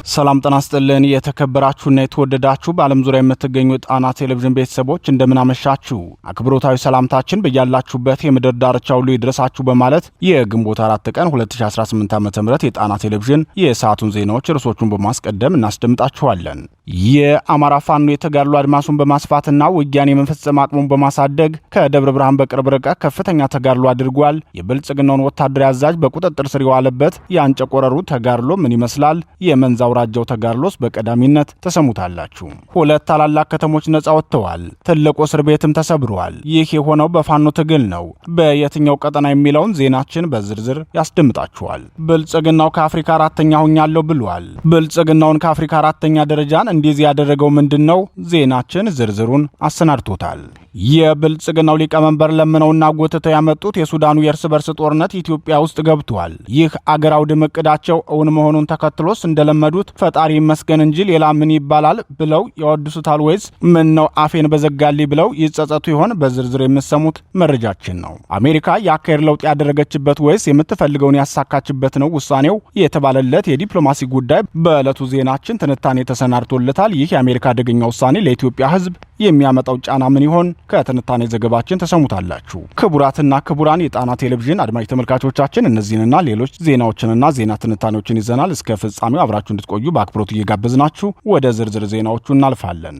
ሰላም ጤና ይስጥልን የተከበራችሁና የተወደዳችሁ በዓለም ዙሪያ የምትገኙ ጣና ቴሌቪዥን ቤተሰቦች እንደምን አመሻችሁ። አክብሮታዊ ሰላምታችን በያላችሁበት የምድር ዳርቻ ሁሉ ይድረሳችሁ በማለት የግንቦት 4 ቀን 2018 ዓ.ም የጣና ቴሌቪዥን የሰዓቱን ዜናዎች ርዕሶቹን በማስቀደም እናስደምጣችኋለን። የአማራ ፋኖ የተጋድሎ አድማሱን በማስፋትና ውጊያን የመፈጸም አቅሙን በማሳደግ ከደብረ ብርሃን በቅርብ ርቀት ከፍተኛ ተጋድሎ አድርጓል። የብልጽግናውን ወታደራዊ አዛዥ በቁጥጥር ስር የዋለበት የአንጨቆረሩ ተጋድሎ ምን ይመስላል? የመንዛ አውራጃው ተጋድሎስ በቀዳሚነት ተሰሙታላችሁ። ሁለት ታላላቅ ከተሞች ነጻ ወጥተዋል። ትልቁ እስር ቤትም ተሰብሯል። ይህ የሆነው በፋኖ ትግል ነው። በየትኛው ቀጠና የሚለውን ዜናችን በዝርዝር ያስደምጣችኋል። ብልጽግናው ከአፍሪካ አራተኛ ሆኛለሁ ብሏል። ብልጽግናውን ከአፍሪካ አራተኛ ደረጃን እንዲህ ያደረገው ምንድነው? ዜናችን ዝርዝሩን አሰናድቶታል። የብልጽግናው ሊቀመንበር ለምነውና ጎትተው ያመጡት የሱዳኑ የእርስ በርስ ጦርነት ኢትዮጵያ ውስጥ ገብቷል። ይህ አገር አውድም እቅዳቸው እውን መሆኑን ተከትሎስ እንደለመዱት ፈጣሪ ይመስገን እንጂ ሌላ ምን ይባላል ብለው ያወድሱታል ወይስ ምን ነው አፌን በዘጋሊ ብለው ይጸጸቱ ይሆን? በዝርዝር የምትሰሙት መረጃችን ነው። አሜሪካ የአካሄድ ለውጥ ያደረገችበት ወይስ የምትፈልገውን ያሳካችበት ነው ውሳኔው የተባለለት የዲፕሎማሲ ጉዳይ በዕለቱ ዜናችን ትንታኔ ተሰናድቶለታል። ይህ የአሜሪካ አደገኛ ውሳኔ ለኢትዮጵያ ሕዝብ የሚያመጣው ጫና ምን ይሆን? ከትንታኔ ዘገባችን ተሰሙታላችሁ። ክቡራትና ክቡራን የጣና ቴሌቪዥን አድማጭ ተመልካቾቻችን እነዚህንና ሌሎች ዜናዎችንና ዜና ትንታኔዎችን ይዘናል። እስከ ፍጻሜው አብራችሁ እንድትቆዩ በአክብሮት እየጋበዝናችሁ ወደ ዝርዝር ዜናዎቹ እናልፋለን።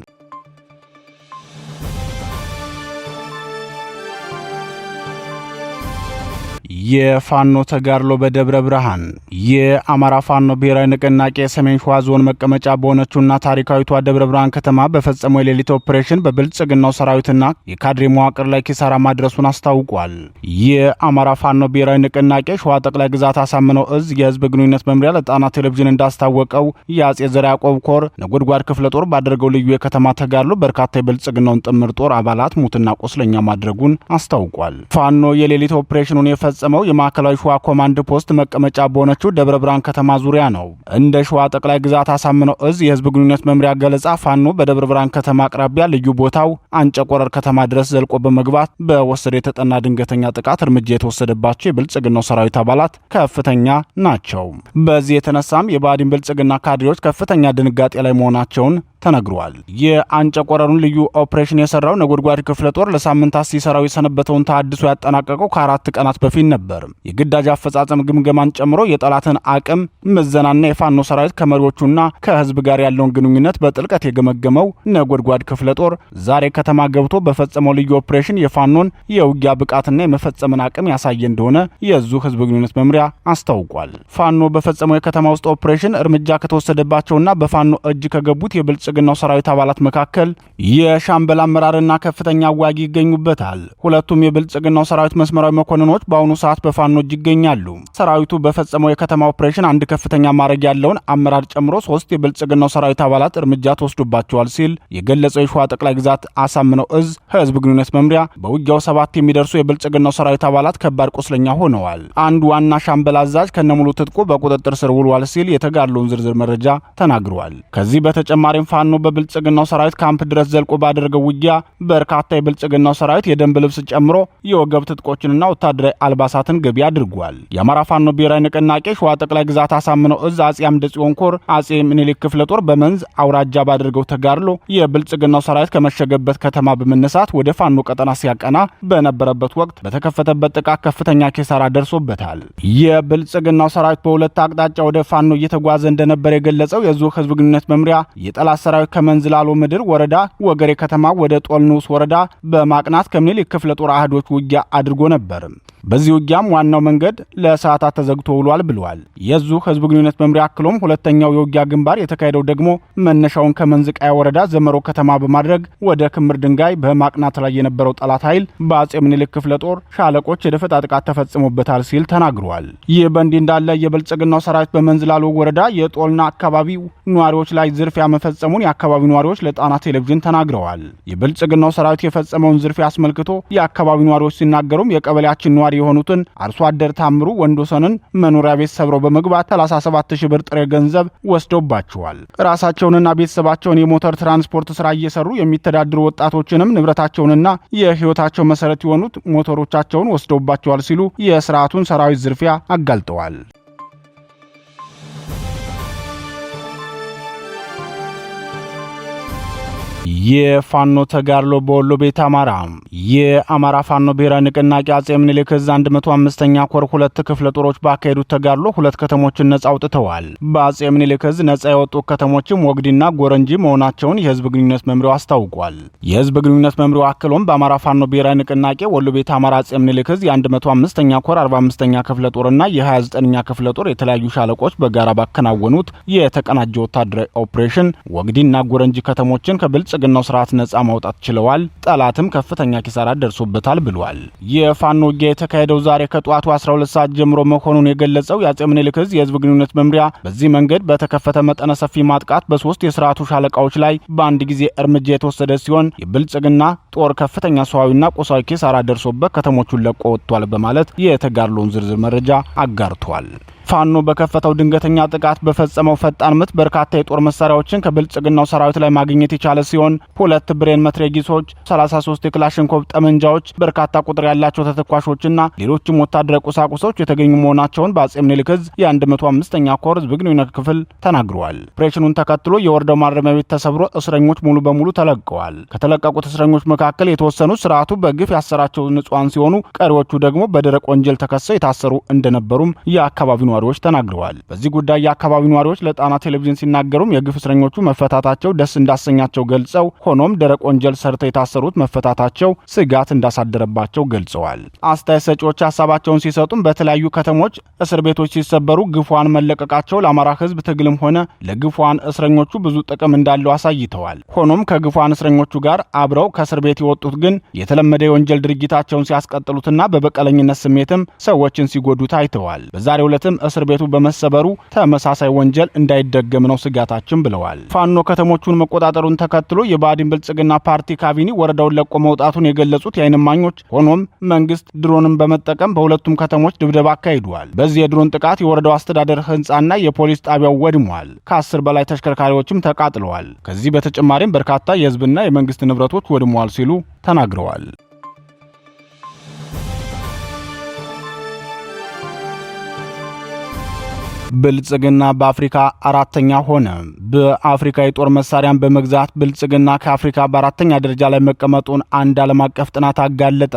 የፋኖ ተጋድሎ በደብረ ብርሃን። የአማራ ፋኖ ብሔራዊ ንቅናቄ የሰሜን ሸዋ ዞን መቀመጫ በሆነችውና ታሪካዊቷ ደብረ ብርሃን ከተማ በፈጸመው የሌሊት ኦፕሬሽን በብልጽግናው ሰራዊትና የካድሬ መዋቅር ላይ ኪሳራ ማድረሱን አስታውቋል። የአማራ ፋኖ ብሔራዊ ንቅናቄ ሸዋ ጠቅላይ ግዛት አሳምነው እዝ የህዝብ ግንኙነት መምሪያ ለጣና ቴሌቪዥን እንዳስታወቀው የአጼ ዘርዓ ያዕቆብ ኮር ነጎድጓድ ክፍለ ጦር ባደረገው ልዩ የከተማ ተጋድሎ በርካታ የብልጽግናውን ጥምር ጦር አባላት ሙትና ቆስለኛ ማድረጉን አስታውቋል። ፋኖ የሌሊት ኦፕሬሽኑን የፈጸመው የማዕከላዊ ሸዋ ኮማንድ ፖስት መቀመጫ በሆነችው ደብረ ብርሃን ከተማ ዙሪያ ነው። እንደ ሸዋ ጠቅላይ ግዛት አሳምነው እዝ የህዝብ ግንኙነት መምሪያ ገለጻ ፋኖ በደብረ ብርሃን ከተማ አቅራቢያ ልዩ ቦታው አንጨቆረር ከተማ ድረስ ዘልቆ በመግባት በወሰደ የተጠና ድንገተኛ ጥቃት እርምጃ የተወሰደባቸው የብልጽግናው ሰራዊት አባላት ከፍተኛ ናቸው። በዚህ የተነሳም የባዲን ብልጽግና ካድሬዎች ከፍተኛ ድንጋጤ ላይ መሆናቸውን ተነግሯል። የአንጨቆረሩን ልዩ ኦፕሬሽን የሰራው ነጎድጓድ ክፍለ ጦር ለሳምንታት ሲሰራው የሰነበተውን ተሐድሶ ያጠናቀቀው ከ4 ቀናት በፊት ነበር። የግዳጅ አፈጻጸም ግምገማን ጨምሮ የጠላትን አቅም ምዘናና የፋኖ ሰራዊት ከመሪዎቹና ከህዝብ ጋር ያለውን ግንኙነት በጥልቀት የገመገመው ነጎድጓድ ክፍለ ጦር ዛሬ ከተማ ገብቶ በፈጸመው ልዩ ኦፕሬሽን የፋኖን የውጊያ ብቃትና የመፈጸምን አቅም ያሳየ እንደሆነ የዙ ህዝብ ግንኙነት መምሪያ አስታውቋል። ፋኖ በፈጸመው የከተማ ውስጥ ኦፕሬሽን እርምጃ ከተወሰደባቸውና በፋኖ እጅ ከገቡት የብልጽግናው ሰራዊት አባላት መካከል የሻምበል አመራርና ከፍተኛ አዋጊ ይገኙበታል። ሁለቱም የብልጽግናው ሰራዊት መስመራዊ መኮንኖች በአሁኑ ሰዓት በፋኖ እጅ ይገኛሉ። ሰራዊቱ በፈጸመው የከተማ ኦፕሬሽን አንድ ከፍተኛ ማዕረግ ያለውን አመራር ጨምሮ 3 የብልጽግናው ሰራዊት አባላት እርምጃ ተወስዶባቸዋል ሲል የገለጸው የሸዋ ጠቅላይ ግዛት አሳምነው እዝ ህዝብ ግንኙነት መምሪያ በውጊያው 7 የሚደርሱ የብልጽግናው ሰራዊት አባላት ከባድ ቆስለኛ ሆነዋል። አንድ ዋና ሻምበል አዛዥ ከነሙሉ ትጥቁ በቁጥጥር ስር ውሏል ሲል የተጋድሎውን ዝርዝር መረጃ ተናግሯል። ከዚህ በተጨማሪም ፋኖ በብልጽግናው ሰራዊት ካምፕ ድረስ ዘልቆ ባደረገው ውጊያ በርካታ የብልጽግናው ሰራዊት የደንብ ልብስ ጨምሮ የወገብ ትጥቆችንና ወታደራዊ አልባሳትን ገቢ አድርጓል። የአማራ ፋኖ ብሔራዊ ንቅናቄ ሸዋ ጠቅላይ ግዛት አሳምነው እዝ አጼ አምደ ጽዮን ኮር አጼ ምኒልክ ክፍለ ጦር በመንዝ አውራጃ ባደረገው ተጋድሎ የብልጽግናው ሰራዊት ከመሸገበት ከተማ በመነሳት ወደ ፋኖ ቀጠና ሲያቀና በነበረበት ወቅት በተከፈተበት ጥቃት ከፍተኛ ኪሳራ ደርሶበታል። የብልጽግናው ሰራዊት በሁለት አቅጣጫ ወደ ፋኖ እየተጓዘ እንደነበር የገለጸው የዙ ህዝብ ግንኙነት መምሪያ የጠላት ሰራዊት ከመንዝላሎ ምድር ወረዳ ወገሬ ከተማ ወደ ጦልንውስ ወረዳ በማቅናት ከምኒልክ ክፍለ ጦር አህዶች ውጊያ አድርጎ ነበር። በዚህ ውጊያም ዋናው መንገድ ለሰዓታት ተዘግቶ ውሏል ብለዋል። የዙ ህዝብ ግንኙነት መምሪያ አክሎም ሁለተኛው የውጊያ ግንባር የተካሄደው ደግሞ መነሻውን ከመንዝቃያ ወረዳ ዘመሮ ከተማ በማድረግ ወደ ክምር ድንጋይ በማቅናት ላይ የነበረው ጠላት ኃይል በአጼ ምኒልክ ክፍለ ጦር ሻለቆች የደፈጣ ጥቃት ተፈጽሞበታል ሲል ተናግሯል። ይህ በእንዲህ እንዳለ የብልጽግናው ሰራዊት በመንዝላሎ ወረዳ የጦልና አካባቢው ነዋሪዎች ላይ ዝርፊያ መፈጸሙን የአካባቢው ነዋሪዎች ለጣና ቴሌቪዥን ተናግረዋል። የብልጽግናው ሰራዊት የፈጸመውን ዝርፊያ አስመልክቶ የአካባቢው ነዋሪዎች ሲናገሩም የቀበሌያችን ነዋሪ የሆኑትን አርሶ አደር ታምሩ ወንዶሰንን መኖሪያ ቤት ሰብረው በመግባት 37000 ብር ጥሬ ገንዘብ ወስደውባቸዋል። ራሳቸውንና ቤተሰባቸውን የሞተር ትራንስፖርት ስራ እየሰሩ የሚተዳደሩ ወጣቶችንም ንብረታቸውንና የህይወታቸው መሰረት የሆኑት ሞተሮቻቸውን ወስደውባቸዋል ሲሉ የስርዓቱን ሰራዊት ዝርፊያ አጋልጠዋል። የፋኖ ተጋድሎ በወሎ ቤት አማራ። የአማራ ፋኖ ብሔራዊ ንቅናቄ አጼ ምኒልክ ዕዝ 105ኛ ኮር 2 ክፍለ ጦሮች ባካሄዱት ተጋድሎ 2 ከተሞችን ነጻ አውጥተዋል። በአጼ ምኒልክ ዕዝ ነጻ የወጡ ከተሞችም ወግዲና ጎረንጂ መሆናቸውን የህዝብ ግንኙነት መምሪያው አስታውቋል። የህዝብ ግንኙነት መምሪያው አክሎም በአማራ ፋኖ ብሔራዊ ንቅናቄ ወሎ ቤት አማራ አጼ ምኒልክ ዕዝ የ105ኛ ኮር 45ኛ ክፍለ ጦርና የ29ኛ ክፍለ ጦር የተለያዩ ሻለቆች በጋራ ባከናወኑት የተቀናጀ ወታደራዊ ኦፕሬሽን ወግዲና ጎረንጂ ከተሞችን ከብልጽግናው ስርዓት ነጻ ማውጣት ችለዋል። ጠላትም ከፍተኛ ኪሳራ ደርሶበታል ብሏል። የፋኖ ውጊያ የተካሄደው ዛሬ ከጧቱ 12 ሰዓት ጀምሮ መሆኑን የገለጸው የአጼ ምኒልክ ዕዝ የህዝብ ግንኙነት መምሪያ በዚህ መንገድ በተከፈተ መጠነ ሰፊ ማጥቃት በ3 የስርዓቱ ሻለቃዎች ላይ በአንድ ጊዜ እርምጃ የተወሰደ ሲሆን የብልጽግና ጦር ከፍተኛ ሰዋዊና ቁሳዊ ኪሳራ ደርሶበት ከተሞቹን ለቆ ወጥቷል በማለት የተጋድሎውን ዝርዝር መረጃ አጋርቷል። ፋኖ በከፈተው ድንገተኛ ጥቃት በፈጸመው ፈጣን ምት በርካታ የጦር መሳሪያዎችን ከብልጽግናው ሰራዊት ላይ ማግኘት የቻለ ሲሆን 2 ብሬን መትረጊሶች፣ 33 የክላሽንኮቭ ጠመንጃዎች፣ በርካታ ቁጥር ያላቸው ተተኳሾችና ሌሎችም ወታደራዊ ቁሳቁሶች የተገኙ መሆናቸውን በአጼ ምኒልክ ዕዝ የ105ኛ ኮር ህዝብ ግንኙነት ክፍል ተናግረዋል። ኦፕሬሽኑን ተከትሎ የወረዳው ማረሚያ ቤት ተሰብሮ እስረኞች ሙሉ በሙሉ ተለቀዋል። ከተለቀቁት እስረኞች መካከል የተወሰኑት ስርዓቱ በግፍ ያሰራቸው ንጹሃን ሲሆኑ፣ ቀሪዎቹ ደግሞ በደረቅ ወንጀል ተከሰው የታሰሩ እንደነበሩም የአካባቢው ነዋሪዎች ተናግረዋል። በዚህ ጉዳይ የአካባቢው ነዋሪዎች ለጣና ቴሌቪዥን ሲናገሩም የግፍ እስረኞቹ መፈታታቸው ደስ እንዳሰኛቸው ገልጸው ሆኖም ደረቅ ወንጀል ሰርተው የታሰሩት መፈታታቸው ስጋት እንዳሳደረባቸው ገልጸዋል። አስተያየት ሰጪዎች ሀሳባቸውን ሲሰጡም በተለያዩ ከተሞች እስር ቤቶች ሲሰበሩ ግፏን መለቀቃቸው ለአማራ ህዝብ ትግልም ሆነ ለግፏን እስረኞቹ ብዙ ጥቅም እንዳለው አሳይተዋል። ሆኖም ከግፏን እስረኞቹ ጋር አብረው ከእስር ቤት የወጡት ግን የተለመደ የወንጀል ድርጊታቸውን ሲያስቀጥሉትና በበቀለኝነት ስሜትም ሰዎችን ሲጎዱ ታይተዋል። በዛሬው ዕለትም እስር ቤቱ በመሰበሩ ተመሳሳይ ወንጀል እንዳይደገም ነው ስጋታችን ብለዋል። ፋኖ ከተሞቹን መቆጣጠሩን ተከትሎ የባዲን ብልጽግና ፓርቲ ካቢኔ ወረዳውን ለቆ መውጣቱን የገለጹት የዓይን እማኞች ሆኖም መንግስት ድሮንን በመጠቀም በሁለቱም ከተሞች ድብደባ አካሂዷል። በዚህ የድሮን ጥቃት የወረዳው አስተዳደር ህንጻና የፖሊስ ጣቢያው ወድሟል። ከ10 በላይ ተሽከርካሪዎችም ተቃጥለዋል። ከዚህ በተጨማሪም በርካታ የህዝብና የመንግስት ንብረቶች ወድመዋል ሲሉ ተናግረዋል። ብልጽግና በአፍሪካ 4ኛ ሆነ። በአፍሪካ የጦር መሳሪያን በመግዛት ብልጽግና ከአፍሪካ በ4ኛ ደረጃ ላይ መቀመጡን አንድ ዓለም አቀፍ ጥናት አጋለጠ።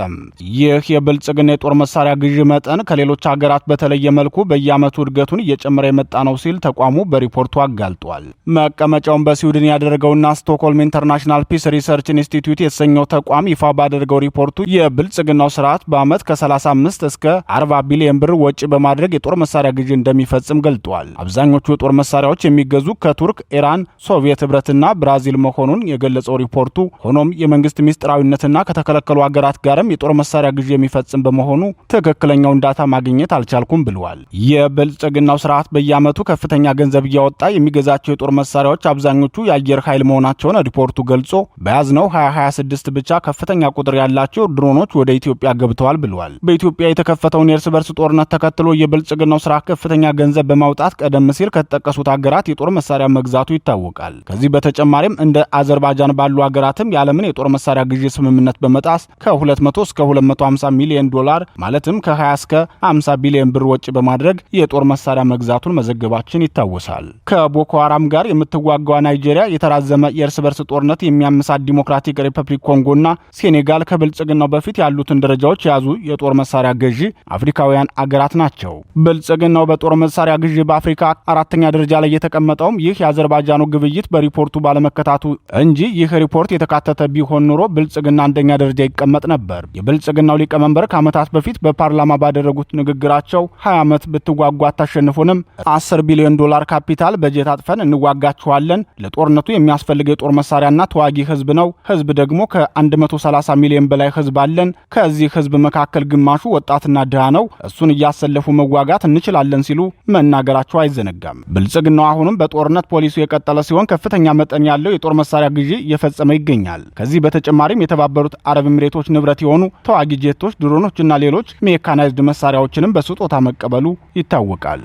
ይህ የብልጽግና የጦር መሳሪያ ግዢ መጠን ከሌሎች ሀገራት በተለየ መልኩ በየዓመቱ እድገቱን እየጨመረ የመጣ ነው ሲል ተቋሙ በሪፖርቱ አጋልጧል። መቀመጫውን በስዊድን ያደረገውና ስቶክሆልም ኢንተርናሽናል ፒስ ሪሰርች ኢንስቲትዩት የተሰኘው ተቋም ይፋ ባደረገው ሪፖርቱ የብልጽግናው ስርዓት በዓመት ከ35 እስከ 40 ቢሊዮን ብር ወጪ በማድረግ የጦር መሳሪያ ግዢ እንደሚፈጽም ገልጧል። አብዛኞቹ የጦር መሳሪያዎች የሚገዙ ከቱርክ፣ ኢራን፣ ሶቪየት ህብረትና ብራዚል መሆኑን የገለጸው ሪፖርቱ ሆኖም የመንግስት ሚስጥራዊነትና ከተከለከሉ ሀገራት ጋርም የጦር መሳሪያ ግዢ የሚፈጽም በመሆኑ ትክክለኛውን ዳታ ማግኘት አልቻልኩም ብለዋል። የብልጽግናው ስርዓት በየዓመቱ ከፍተኛ ገንዘብ እያወጣ የሚገዛቸው የጦር መሳሪያዎች አብዛኞቹ የአየር ኃይል መሆናቸውን ሪፖርቱ ገልጾ በያዝነው 2026 ብቻ ከፍተኛ ቁጥር ያላቸው ድሮኖች ወደ ኢትዮጵያ ገብተዋል ብለዋል። በኢትዮጵያ የተከፈተውን የእርስ በርስ ጦርነት ተከትሎ የብልጽግናው ስርዓት ከፍተኛ ገንዘብ በማውጣት ቀደም ሲል ከተጠቀሱት ሀገራት የጦር መሳሪያ መግዛቱ ይታወቃል። ከዚህ በተጨማሪም እንደ አዘርባይጃን ባሉ ሀገራትም የዓለምን የጦር መሳሪያ ግዢ ስምምነት በመጣስ ከ200 እስከ 250 ሚሊዮን ዶላር ማለትም ከ20 እስከ 50 ቢሊዮን ብር ወጪ በማድረግ የጦር መሳሪያ መግዛቱን መዘገባችን ይታወሳል። ከቦኮ ሃራም ጋር የምትዋጋው ናይጄሪያ የተራዘመ የእርስ በርስ ጦርነት የሚያመሳት ዲሞክራቲክ ሪፐብሊክ ኮንጎና ሴኔጋል ከብልጽግናው በፊት ያሉትን ደረጃዎች የያዙ የጦር መሳሪያ ገዢ አፍሪካውያን አገራት ናቸው። ብልጽግናው በጦር መሳሪያ ግዢ በአፍሪካ 4ኛ ደረጃ ላይ የተቀመጠውም ይህ የአዘርባይጃኑ ግብይት በሪፖርቱ ባለመከታቱ እንጂ ይህ ሪፖርት የተካተተ ቢሆን ኑሮ ብልጽግና 1ኛ ደረጃ ይቀመጥ ነበር። የብልጽግናው ሊቀመንበር ከዓመታት በፊት በፓርላማ ባደረጉት ንግግራቸው 20 ዓመት ብትዋጉ አታሸንፉንም፣ 10 ቢሊዮን ዶላር ካፒታል በጀት አጥፈን እንዋጋችኋለን፣ ለጦርነቱ የሚያስፈልግ የጦር መሳሪያና ተዋጊ ህዝብ ነው፣ ህዝብ ደግሞ ከ130 ሚሊዮን በላይ ህዝብ አለን፣ ከዚህ ህዝብ መካከል ግማሹ ወጣትና ድሃ ነው፣ እሱን እያሰለፉ መዋጋት እንችላለን ሲሉ መናገራቸው አይዘነጋም። ብልጽግናው አሁንም በጦርነት ፖሊሱ የቀጠለ ሲሆን ከፍተኛ መጠን ያለው የጦር መሳሪያ ግዢ እየፈጸመ ይገኛል። ከዚህ በተጨማሪም የተባበሩት አረብ ኤሚሬቶች ንብረት የሆኑ ተዋጊ ጄቶች፣ ድሮኖችና ሌሎች ሜካናይዝድ መሳሪያዎችንም በስጦታ መቀበሉ ይታወቃል።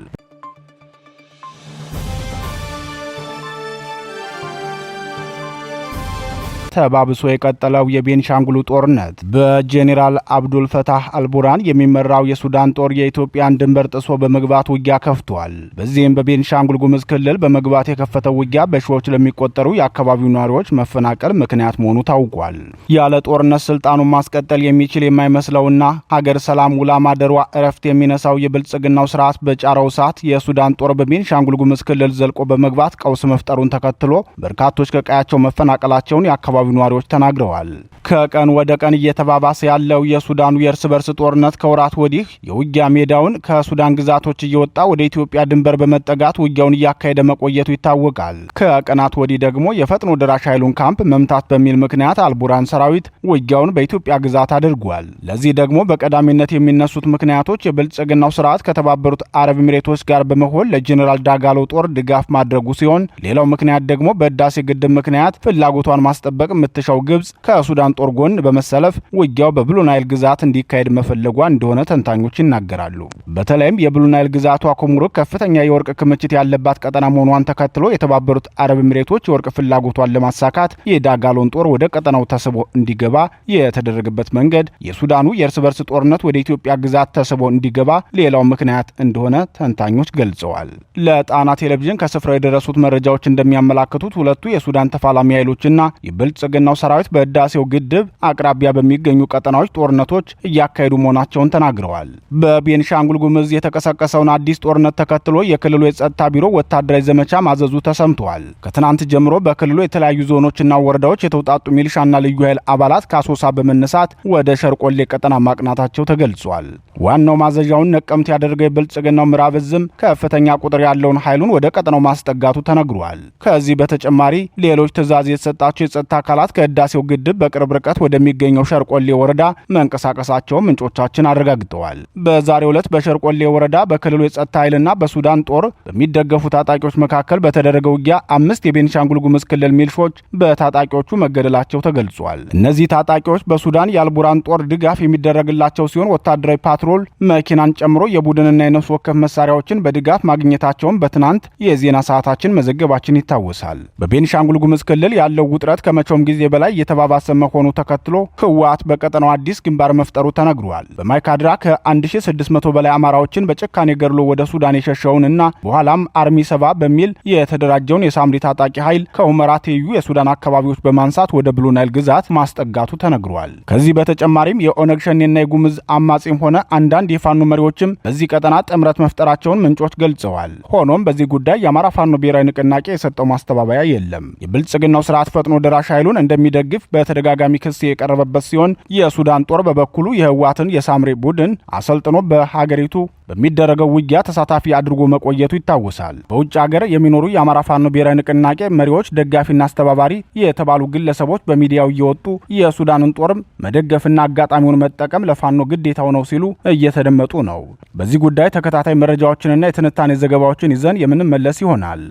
ተባብሶ የቀጠለው የቤንሻንጉሉ ጦርነት በጄኔራል አብዱል ፈታህ አልቡርሃን የሚመራው የሱዳን ጦር የኢትዮጵያን ድንበር ጥሶ በመግባት ውጊያ ከፍቷል። በዚህም በቤንሻንጉል ጉሙዝ ክልል በመግባት የከፈተው ውጊያ በሺዎች ለሚቆጠሩ የአካባቢው ነዋሪዎች መፈናቀል ምክንያት መሆኑ ታውቋል። ያለ ጦርነት ስልጣኑን ማስቀጠል የሚችል የማይመስለውና ሀገር ሰላም ውላ ማደሯ እረፍት የሚነሳው የብልጽግናው ስርዓት በጫረው እሳት የሱዳን ጦር በቤንሻንጉል ጉሙዝ ክልል ዘልቆ በመግባት ቀውስ መፍጠሩን ተከትሎ በርካቶች ከቀያቸው መፈናቀላቸውን የአካባቢው ነዋሪዎች ተናግረዋል። ከቀን ወደ ቀን እየተባባሰ ያለው የሱዳኑ የእርስ በርስ ጦርነት ከወራት ወዲህ የውጊያ ሜዳውን ከሱዳን ግዛቶች እየወጣ ወደ ኢትዮጵያ ድንበር በመጠጋት ውጊያውን እያካሄደ መቆየቱ ይታወቃል። ከቀናት ወዲህ ደግሞ የፈጥኖ ደራሽ ኃይሉን ካምፕ መምታት በሚል ምክንያት አልቡርሃን ሰራዊት ውጊያውን በኢትዮጵያ ግዛት አድርጓል። ለዚህ ደግሞ በቀዳሚነት የሚነሱት ምክንያቶች የብልጽግናው ስርዓት ከተባበሩት አረብ ኤሚሬቶች ጋር በመሆን ለጄኔራል ዳጋሎ ጦር ድጋፍ ማድረጉ ሲሆን፣ ሌላው ምክንያት ደግሞ በህዳሴ ግድብ ምክንያት ፍላጎቷን ማስጠበቅ የምትሻው ግብጽ ከሱዳን ጦር ጎን በመሰለፍ ውጊያው በብሉ ናይል ግዛት እንዲካሄድ መፈለጓ እንደሆነ ተንታኞች ይናገራሉ። በተለይም የብሉ ናይል ግዛቷ ኩምሩክ ከፍተኛ የወርቅ ክምችት ያለባት ቀጠና መሆኗን ተከትሎ የተባበሩት አረብ ኤሚሬቶች የወርቅ ፍላጎቷን ለማሳካት የዳጋሎን ጦር ወደ ቀጠናው ተስቦ እንዲገባ የተደረገበት መንገድ የሱዳኑ የእርስ በርስ ጦርነት ወደ ኢትዮጵያ ግዛት ተስቦ እንዲገባ ሌላው ምክንያት እንደሆነ ተንታኞች ገልጸዋል። ለጣና ቴሌቪዥን ከስፍራው የደረሱት መረጃዎች እንደሚያመላክቱት ሁለቱ የሱዳን ተፋላሚ ኃይሎችና የብልጽግናው ሰራዊት በህዳሴው ግድብ አቅራቢያ በሚገኙ ቀጠናዎች ጦርነቶች እያካሄዱ መሆናቸውን ተናግረዋል። በቤንሻንጉል ጉሙዝ የተቀሰቀሰውን አዲስ ጦርነት ተከትሎ የክልሉ የጸጥታ ቢሮ ወታደራዊ ዘመቻ ማዘዙ ተሰምቷል። ከትናንት ጀምሮ በክልሉ የተለያዩ ዞኖችና ወረዳዎች የተውጣጡ ሚሊሻና ልዩ ኃይል አባላት ከአሶሳ በመነሳት ወደ ሸርቆሌ ቀጠና ማቅናታቸው ተገልጿል። ዋናው ማዘዣውን ነቀምት ያደረገው የብልጽግናው ምዕራብ ዕዝም ከፍተኛ ቁጥር ያለውን ኃይሉን ወደ ቀጠናው ማስጠጋቱ ተነግሯል። ከዚህ በተጨማሪ ሌሎች ትዕዛዝ የተሰጣቸው የጸጥታ አካላት ከህዳሴው ግድብ በቅርብ ርቀት ወደሚገኘው ሸርቆሌ ወረዳ መንቀሳቀሳቸው ምንጮቻችን አረጋግጠዋል። በዛሬው ዕለት በሸርቆሌ ወረዳ በክልሉ የጸጥታ ኃይልና በሱዳን ጦር በሚደገፉ ታጣቂዎች መካከል በተደረገ ውጊያ 5 የቤንሻንጉል ጉሙዝ ክልል ሚሊሾች በታጣቂዎቹ መገደላቸው ተገልጿል። እነዚህ ታጣቂዎች በሱዳን የአልቡርሃን ጦር ድጋፍ የሚደረግላቸው ሲሆን ወታደራዊ ፓትሮል መኪናን ጨምሮ የቡድንና የነፍስ ወከፍ መሳሪያዎችን በድጋፍ ማግኘታቸውን በትናንት የዜና ሰዓታችን መዘገባችን ይታወሳል። በቤንሻንጉል ጉሙዝ ክልል ያለው ውጥረት ከመቼውም ጊዜ በላይ እየተባባሰ መሆኑ ተከትሎ ህወሓት በቀጠናው አዲስ ግንባር መፍጠሩ ተነግሯል። በማይካድራ ከ1600 በላይ አማራዎችን በጭካኔ ገድሎ ወደ ሱዳን የሸሸውንና በኋላም አርሚ ሰባ በሚል የተደራጀውን የሳምሪ ታጣቂ ኃይል ከሁመራ ትይዩ የሱዳን አካባቢዎች በማንሳት ወደ ብሉ ናይል ግዛት ማስጠጋቱ ተነግሯል። ከዚህ በተጨማሪም የኦነግ ሸኔና የጉሙዝ አማጺም ሆነ አንዳንድ የፋኖ መሪዎችም በዚህ ቀጠና ጥምረት መፍጠራቸውን ምንጮች ገልጸዋል። ሆኖም በዚህ ጉዳይ የአማራ ፋኖ ብሔራዊ ንቅናቄ የሰጠው ማስተባበያ የለም። የብልጽግናው ስርዓት ፈጥኖ ደራሽ ኃይሉን እንደሚደግፍ በተደጋጋሚ ክስ የቀረበበት ሲሆን የሱዳን ጦር በበኩሉ የህወሓትን የሳምሪ ቡድን አሰልጥኖ በሀገሪቱ በሚደረገው ውጊያ ተሳታፊ አድርጎ መቆየቱ ይታወሳል። በውጭ ሀገር የሚኖሩ የአማራ ፋኖ ብሔራዊ ንቅናቄ መሪዎች፣ ደጋፊና አስተባባሪ የተባሉ ግለሰቦች በሚዲያው እየወጡ የሱዳንን ጦርም መደገፍና አጋጣሚውን መጠቀም ለፋኖ ግዴታው ነው ሲሉ እየተደመጡ ነው። በዚህ ጉዳይ ተከታታይ መረጃዎችንና የትንታኔ ዘገባዎችን ይዘን የምንመለስ ይሆናል።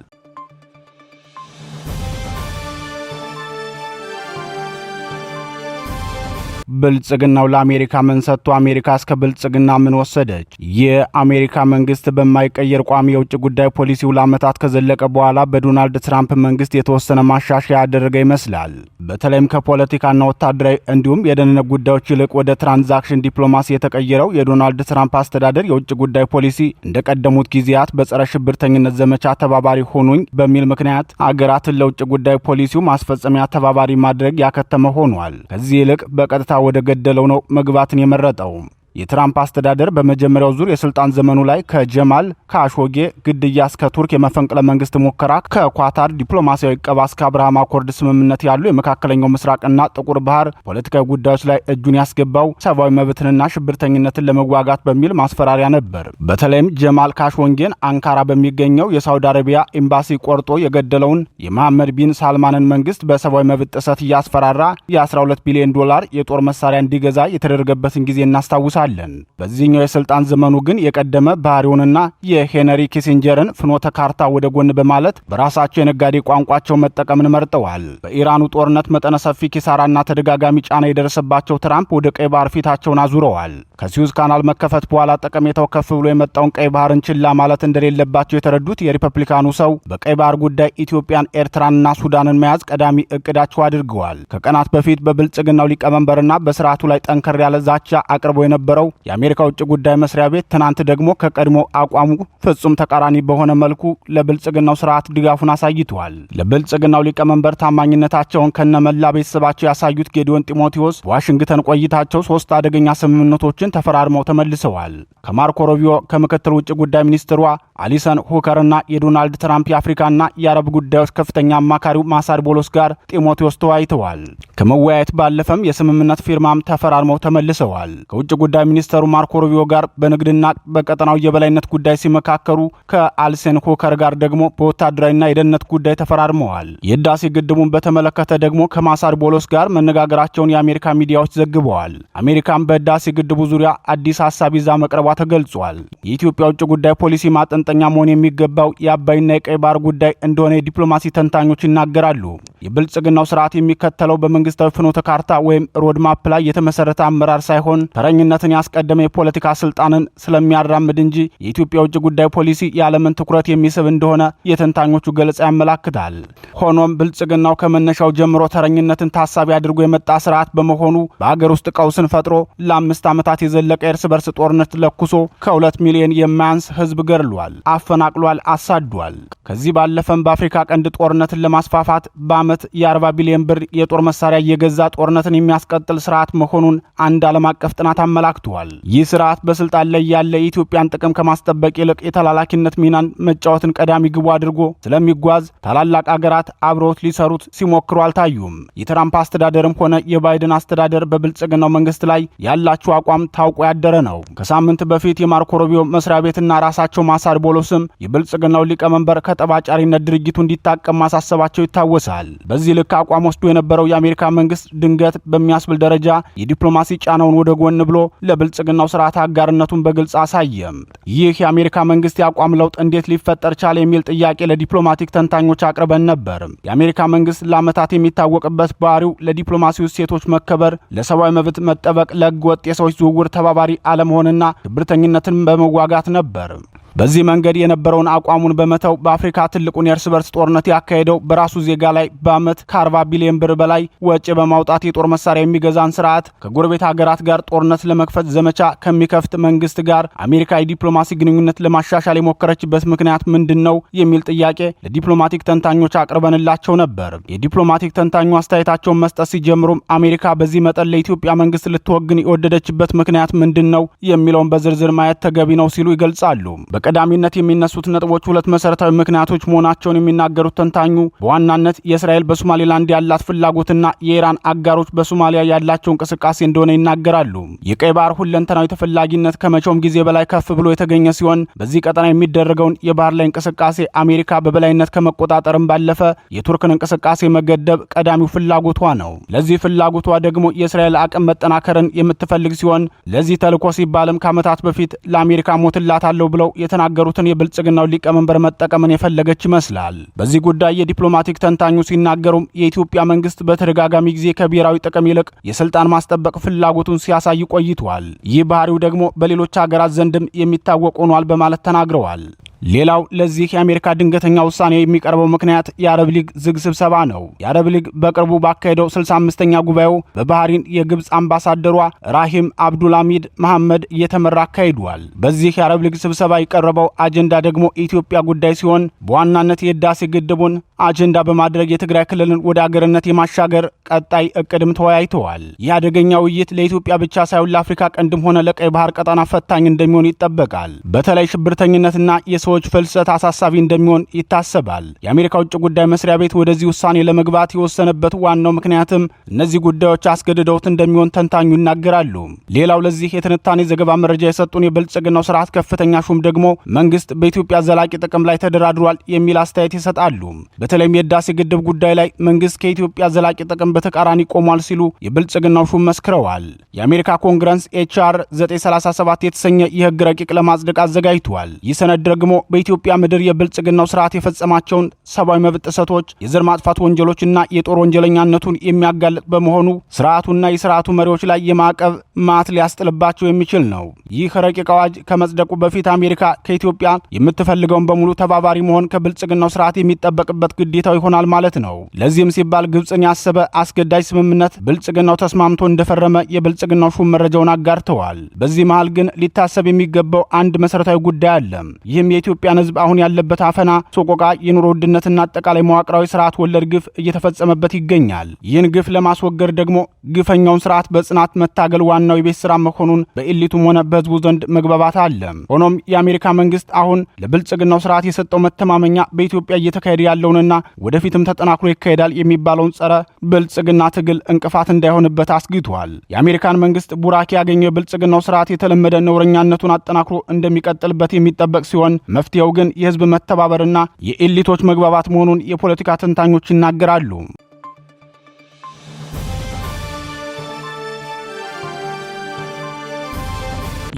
ብልጽግናው ለአሜሪካ ምን ሰጥቶ አሜሪካ እስከ ብልጽግና ምን ወሰደች? የአሜሪካ መንግስት በማይቀየር ቋሚ የውጭ ጉዳይ ፖሊሲው ለዓመታት ከዘለቀ በኋላ በዶናልድ ትራምፕ መንግስት የተወሰነ ማሻሻያ ያደረገ ይመስላል። በተለይም ከፖለቲካና ወታደራዊ እንዲሁም የደህንነት ጉዳዮች ይልቅ ወደ ትራንዛክሽን ዲፕሎማሲ የተቀየረው የዶናልድ ትራምፕ አስተዳደር የውጭ ጉዳይ ፖሊሲ እንደቀደሙት ጊዜያት በጸረ ሽብርተኝነት ዘመቻ ተባባሪ ሆኑኝ በሚል ምክንያት አገራትን ለውጭ ጉዳይ ፖሊሲው ማስፈጸሚያ ተባባሪ ማድረግ ያከተመ ሆኗል። ከዚህ ይልቅ በቀጥታ ወደ ገደለው ነው መግባትን የመረጠው። የትራምፕ አስተዳደር በመጀመሪያው ዙር የስልጣን ዘመኑ ላይ ከጀማል ካሾጌ ግድያ እስከ ቱርክ የመፈንቅለ መንግስት ሙከራ፣ ከኳታር ዲፕሎማሲያዊ ቀባ እስከ አብርሃም አኮርድ ስምምነት ያሉ የመካከለኛው ምስራቅና ጥቁር ባህር ፖለቲካዊ ጉዳዮች ላይ እጁን ያስገባው ሰብአዊ መብትንና ሽብርተኝነትን ለመዋጋት በሚል ማስፈራሪያ ነበር። በተለይም ጀማል ካሾጌን አንካራ በሚገኘው የሳውዲ አረቢያ ኤምባሲ ቆርጦ የገደለውን የመሐመድ ቢን ሳልማንን መንግስት በሰብአዊ መብት ጥሰት እያስፈራራ የ12 ቢሊዮን ዶላር የጦር መሳሪያ እንዲገዛ የተደረገበትን ጊዜ እናስታውሳለን። እንመለከታለን። በዚህኛው የስልጣን ዘመኑ ግን የቀደመ ባህሪውንና የሄነሪ ኪሲንጀርን ፍኖተ ካርታ ወደ ጎን በማለት በራሳቸው የነጋዴ ቋንቋቸው መጠቀምን መርጠዋል። በኢራኑ ጦርነት መጠነ ሰፊ ኪሳራና ተደጋጋሚ ጫና የደረሰባቸው ትራምፕ ወደ ቀይ ባህር ፊታቸውን አዙረዋል። ከስዊዝ ካናል መከፈት በኋላ ጠቀሜታው ከፍ ብሎ የመጣውን ቀይ ባህርን ችላ ማለት እንደሌለባቸው የተረዱት የሪፐብሊካኑ ሰው በቀይ ባህር ጉዳይ ኢትዮጵያን፣ ኤርትራንና ሱዳንን መያዝ ቀዳሚ እቅዳቸው አድርገዋል። ከቀናት በፊት በብልጽግናው ሊቀመንበርና በስርዓቱ ላይ ጠንከር ያለ ዛቻ አቅርቦ የነበረው የአሜሪካ ውጭ ጉዳይ መስሪያ ቤት ትናንት ደግሞ ከቀድሞ አቋሙ ፍጹም ተቃራኒ በሆነ መልኩ ለብልጽግናው ስርዓት ድጋፉን አሳይቷል። ለብልጽግናው ሊቀመንበር ታማኝነታቸውን ከነመላ ቤተሰባቸው ያሳዩት ጌዲዮን ጢሞቴዎስ በዋሽንግተን ቆይታቸው 3 አደገኛ ስምምነቶችን ተፈራርመው ተመልሰዋል። ከማርኮ ሩቢዮ ከምክትል ውጭ ጉዳይ ሚኒስትሯ አሊሰን ሁከርና የዶናልድ ትራምፕ የአፍሪካና የአረብ ጉዳዮች ከፍተኛ አማካሪው ማሳድ ቦሎስ ጋር ጢሞቴዎስ ተወያይተዋል። ከመወያየት ባለፈም የስምምነት ፊርማም ተፈራርመው ተመልሰዋል። ከውጭ ጉዳይ ሚኒስተሩ ማርኮ ሩቢዮ ጋር በንግድና በቀጠናው የበላይነት ጉዳይ ሲመካከሩ ከአሊሰን ሁከር ጋር ደግሞ በወታደራዊና የደህንነት ጉዳይ ተፈራርመዋል። የህዳሴ ግድቡን በተመለከተ ደግሞ ከማሳድ ቦሎስ ጋር መነጋገራቸውን የአሜሪካ ሚዲያዎች ዘግበዋል። አሜሪካም በህዳሴ ግድቡ ዙሪያ አዲስ ሐሳብ ይዛ መቅረቧ ተገልጿል። የኢትዮጵያ ውጭ ጉዳይ ፖሊሲ ማጠንጠኛ መሆን የሚገባው የአባይና የቀይ ባህር ጉዳይ እንደሆነ የዲፕሎማሲ ተንታኞች ይናገራሉ። የብልጽግናው ስርዓት የሚከተለው በመንግስታዊ ፍኖተ ካርታ ወይም ሮድማፕ ላይ የተመሰረተ አመራር ሳይሆን ተረኝነትን ያስቀደመ የፖለቲካ ስልጣንን ስለሚያራምድ እንጂ የኢትዮጵያ ውጭ ጉዳይ ፖሊሲ የዓለምን ትኩረት የሚስብ እንደሆነ የተንታኞቹ ገለጻ ያመላክታል። ሆኖም ብልጽግናው ከመነሻው ጀምሮ ተረኝነትን ታሳቢ አድርጎ የመጣ ስርዓት በመሆኑ በአገር ውስጥ ቀውስን ፈጥሮ ለ5 ዓመታት የዘለቀ የእርስ በርስ ጦርነት ለኩሶ ከ2 ሚሊዮን የማያንስ ህዝብ ገድሏል፣ አፈናቅሏል፣ አሳዷል። ከዚህ ባለፈም በአፍሪካ ቀንድ ጦርነትን ለማስፋፋት በዓመት የ40 ቢሊዮን ብር የጦር መሳሪያ እየገዛ ጦርነትን የሚያስቀጥል ስርዓት መሆኑን አንድ ዓለም አቀፍ ጥናት አመላክቷል። ይህ ስርዓት በስልጣን ላይ ያለ የኢትዮጵያን ጥቅም ከማስጠበቅ ይልቅ የተላላኪነት ሚናን መጫወትን ቀዳሚ ግቡ አድርጎ ስለሚጓዝ ታላላቅ አገራት አብረውት ሊሰሩት ሲሞክሩ አልታዩም። የትራምፕ አስተዳደርም ሆነ የባይደን አስተዳደር በብልጽግናው መንግስት ላይ ያላቸው አቋም ታውቆ ያደረ ነው። ከሳምንት በፊት የማርኮ ሩቢዮ መስሪያ ቤትና ራሳቸው ማሳድ ቦሎስም የብልጽግናው ሊቀመንበር ከጠባጫሪነት ድርጊቱ እንዲታቀም ማሳሰባቸው ይታወሳል። በዚህ ልክ አቋም ወስዶ የነበረው የአሜሪካ መንግስት ድንገት በሚያስብል ደረጃ የዲፕሎማሲ ጫናውን ወደ ጎን ብሎ ለብልጽግናው ስርዓት አጋርነቱን በግልጽ አሳየም። ይህ የአሜሪካ መንግስት የአቋም ለውጥ እንዴት ሊፈጠር ቻለ የሚል ጥያቄ ለዲፕሎማቲክ ተንታኞች አቅርበን ነበር። የአሜሪካ መንግስት ለዓመታት የሚታወቅበት ባህሪው ለዲፕሎማሲው ሴቶች መከበር፣ ለሰብአዊ መብት መጠበቅ፣ ለህገ ወጥ የሰዎች ዝውውር ተባባሪ አለመሆንና ሽብርተኝነትን በመዋጋት ነበር። በዚህ መንገድ የነበረውን አቋሙን በመተው በአፍሪካ ትልቁን የእርስ በርስ ጦርነት ያካሄደው በራሱ ዜጋ ላይ በዓመት ከ40 ቢሊዮን ብር በላይ ወጪ በማውጣት የጦር መሳሪያ የሚገዛን ስርዓት ከጎረቤት ሀገራት ጋር ጦርነት ለመክፈት ዘመቻ ከሚከፍት መንግስት ጋር አሜሪካ የዲፕሎማሲ ግንኙነት ለማሻሻል የሞከረችበት ምክንያት ምንድን ነው የሚል ጥያቄ ለዲፕሎማቲክ ተንታኞች አቅርበንላቸው ነበር። የዲፕሎማቲክ ተንታኙ አስተያየታቸውን መስጠት ሲጀምሩም አሜሪካ በዚህ መጠን ለኢትዮጵያ መንግስት ልትወግን የወደደችበት ምክንያት ምንድን ነው የሚለውን በዝርዝር ማየት ተገቢ ነው ሲሉ ይገልጻሉ። በቀዳሚነት የሚነሱት ነጥቦች 2 መሰረታዊ ምክንያቶች መሆናቸውን የሚናገሩት ተንታኙ በዋናነት የእስራኤል በሶማሌላንድ ያላት ፍላጎትና የኢራን አጋሮች በሶማሊያ ያላቸው እንቅስቃሴ እንደሆነ ይናገራሉ። የቀይ ባህር ሁለንተናዊ ተፈላጊነት ከመቼውም ጊዜ በላይ ከፍ ብሎ የተገኘ ሲሆን በዚህ ቀጠና የሚደረገውን የባህር ላይ እንቅስቃሴ አሜሪካ በበላይነት ከመቆጣጠርም ባለፈ የቱርክን እንቅስቃሴ መገደብ ቀዳሚው ፍላጎቷ ነው። ለዚህ ፍላጎቷ ደግሞ የእስራኤል አቅም መጠናከርን የምትፈልግ ሲሆን ለዚህ ተልዕኮ ሲባልም ከዓመታት በፊት ለአሜሪካ ሞትላታለሁ ብለው የተናገሩትን የብልጽግናው ሊቀመንበር መጠቀምን የፈለገች ይመስላል። በዚህ ጉዳይ የዲፕሎማቲክ ተንታኙ ሲናገሩም የኢትዮጵያ መንግስት በተደጋጋሚ ጊዜ ከብሔራዊ ጥቅም ይልቅ የስልጣን ማስጠበቅ ፍላጎቱን ሲያሳይ ቆይቷል። ይህ ባህሪው ደግሞ በሌሎች ሀገራት ዘንድም የሚታወቅ ሆኗል በማለት ተናግረዋል። ሌላው ለዚህ የአሜሪካ ድንገተኛ ውሳኔ የሚቀርበው ምክንያት የአረብ ሊግ ዝግ ስብሰባ ነው። የአረብ ሊግ በቅርቡ ባካሄደው 65ኛ ጉባኤው በባህሪን የግብፅ አምባሳደሯ ራሂም አብዱልሐሚድ መሐመድ እየተመራ አካሂዷል። በዚህ የአረብ ሊግ ስብሰባ የቀረበው አጀንዳ ደግሞ የኢትዮጵያ ጉዳይ ሲሆን በዋናነት የህዳሴ ግድቡን አጀንዳ በማድረግ የትግራይ ክልልን ወደ አገርነት የማሻገር ቀጣይ እቅድም ተወያይተዋል። ይህ አደገኛ ውይይት ለኢትዮጵያ ብቻ ሳይሆን ለአፍሪካ ቀንድም ሆነ ለቀይ ባህር ቀጠና ፈታኝ እንደሚሆን ይጠበቃል። በተለይ ሽብርተኝነትና ሰዎች ፍልሰት አሳሳቢ እንደሚሆን ይታሰባል። የአሜሪካ ውጭ ጉዳይ መስሪያ ቤት ወደዚህ ውሳኔ ለመግባት የወሰነበት ዋናው ምክንያትም እነዚህ ጉዳዮች አስገድደውት እንደሚሆን ተንታኙ ይናገራሉ። ሌላው ለዚህ የትንታኔ ዘገባ መረጃ የሰጡን የብልጽግናው ስርዓት ከፍተኛ ሹም ደግሞ መንግስት በኢትዮጵያ ዘላቂ ጥቅም ላይ ተደራድሯል የሚል አስተያየት ይሰጣሉ። በተለይም የህዳሴ ግድብ ጉዳይ ላይ መንግስት ከኢትዮጵያ ዘላቂ ጥቅም በተቃራኒ ቆሟል ሲሉ የብልጽግናው ሹም መስክረዋል። የአሜሪካ ኮንግረስ ኤችአር 937 የተሰኘ የህግ ረቂቅ ለማጽደቅ አዘጋጅቷል። ይህ ሰነድ ደግሞ በኢትዮጵያ ምድር የብልጽግናው ስርዓት የፈጸማቸውን ሰብአዊ መብት ጥሰቶች፣ የዘር ማጥፋት ወንጀሎችና የጦር ወንጀለኛነቱን የሚያጋልጥ በመሆኑ ስርዓቱና የስርዓቱ መሪዎች ላይ የማዕቀብ ማት ሊያስጥልባቸው የሚችል ነው። ይህ ረቂቅ አዋጅ ከመጽደቁ በፊት አሜሪካ ከኢትዮጵያ የምትፈልገውን በሙሉ ተባባሪ መሆን ከብልጽግናው ስርዓት የሚጠበቅበት ግዴታው ይሆናል ማለት ነው። ለዚህም ሲባል ግብፅን ያሰበ አስገዳጅ ስምምነት ብልጽግናው ተስማምቶ እንደፈረመ የብልጽግናው ሹም መረጃውን አጋርተዋል። በዚህ መሃል ግን ሊታሰብ የሚገባው አንድ መሰረታዊ ጉዳይ አለ። ይህም የኢትዮጵያን ህዝብ አሁን ያለበት አፈና፣ ሶቆቃ፣ የኑሮ ውድነትና አጠቃላይ መዋቅራዊ ስርዓት ወለድ ግፍ እየተፈጸመበት ይገኛል። ይህን ግፍ ለማስወገድ ደግሞ ግፈኛውን ስርዓት በጽናት መታገል ዋናው የቤት ስራ መሆኑን በኤሊቱም ሆነ በህዝቡ ዘንድ መግባባት አለ። ሆኖም የአሜሪካ መንግስት አሁን ለብልጽግናው ስርዓት የሰጠው መተማመኛ በኢትዮጵያ እየተካሄደ ያለውንና ወደፊትም ተጠናክሮ ይካሄዳል የሚባለውን ጸረ ብልጽግና ትግል እንቅፋት እንዳይሆንበት አስግቷል። የአሜሪካን መንግስት ቡራኪ ያገኘው የብልጽግናው ስርዓት የተለመደ ነውረኛነቱን አጠናክሮ እንደሚቀጥልበት የሚጠበቅ ሲሆን መፍትሄው ግን የህዝብ መተባበርና የኤሊቶች መግባባት መሆኑን የፖለቲካ ተንታኞች ይናገራሉ።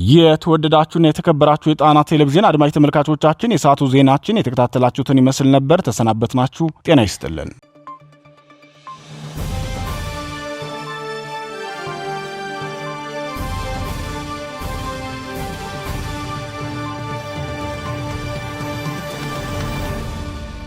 የተወደዳችሁና የተከበራችሁ የጣና ቴሌቪዥን አድማጭ ተመልካቾቻችን የሰዓቱ ዜናችን የተከታተላችሁትን ይመስል ነበር። ተሰናበትናችሁ። ጤና ይስጥልን።